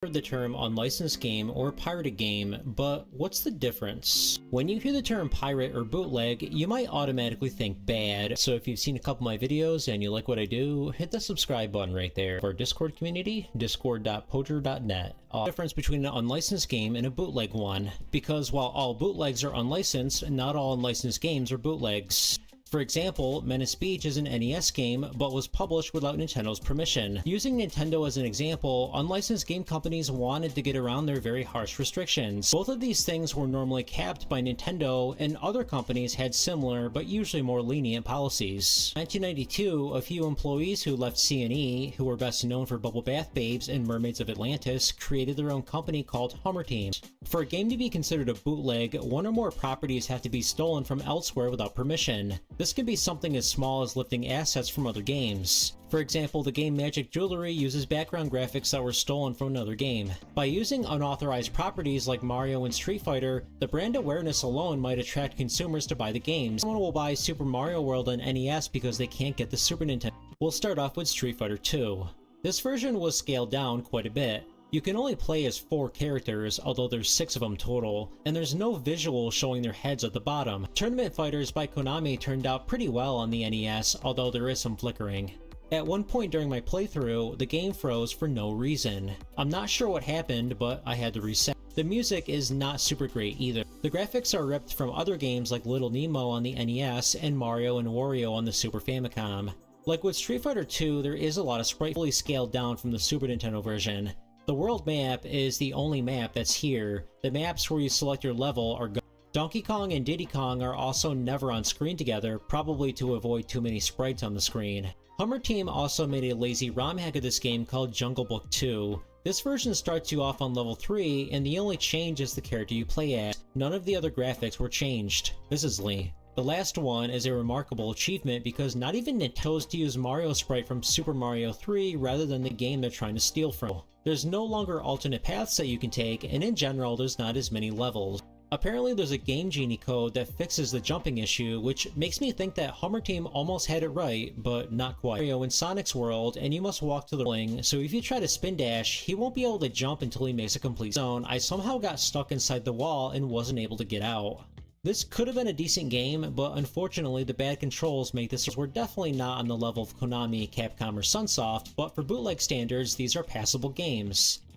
Heard the term unlicensed game or pirated game, but what's the difference? When you hear the term pirate or bootleg, you might automatically think bad, so if you've seen a couple of my videos and you like what I do, hit the subscribe button right there. For our Discord community, discord.poger.net. Difference between an unlicensed game and a bootleg one, because while all bootlegs are unlicensed, not all unlicensed games are bootlegs. For example, Menace Beach is an NES game, but was published without Nintendo's permission. Using Nintendo as an example, unlicensed game companies wanted to get around their very harsh restrictions. Both of these things were normally capped by Nintendo, and other companies had similar, but usually more lenient policies. In 1992, a few employees who left S1E2, who were best known for Bubble Bath Babes and Mermaids of Atlantis, created their own company called Hummer Team. For a game to be considered a bootleg, one or more properties have to be stolen from elsewhere without permission. This could be something as small as lifting assets from other games. For example, the game Magic Jewelry uses background graphics that were stolen from another game. By using unauthorized properties like Mario and Street Fighter, the brand awareness alone might attract consumers to buy the games. Someone will buy Super Mario World on NES because they can't get the Super Nintendo. We'll start off with Street Fighter 2. This version was scaled down quite a bit. You can only play as 4 characters, although there's 6 of them total, and there's no visual showing their heads at the bottom. Tournament Fighters by Konami turned out pretty well on the NES, although there is some flickering. At one point during my playthrough, the game froze for no reason. I'm not sure what happened, but I had to reset. The music is not super great either. The graphics are ripped from other games like Little Nemo on the NES and Mario and Wario on the Super Famicom. Like with Street Fighter 2, there is a lot of sprite fully scaled down from the Super Nintendo version. The world map is the only map that's here. The maps where you select your level are gone. Donkey Kong and Diddy Kong are also never on screen together, probably to avoid too many sprites on the screen. Hummer Team also made a lazy ROM hack of this game called Jungle Book 2. This version starts you off on level 3, and the only change is the character you play as. None of the other graphics were changed. This is Lee. The last one is a remarkable achievement because not even Nintendo chose to use Mario sprite from Super Mario 3 rather than the game they're trying to steal from. There's no longer alternate paths that you can take, and in general there's not as many levels. Apparently there's a Game Genie code that fixes the jumping issue, which makes me think that Hummer Team almost had it right, but not quite. Mario in Sonic's world, and you must walk to the ring, so if you try to spin dash, he won't be able to jump until he makes a complete zone. I somehow got stuck inside the wall and wasn't able to get out. This could have been a decent game, but unfortunately the bad controls make this we're definitely not on the level of Konami, Capcom, or Sunsoft, but for bootleg standards, these are passable games.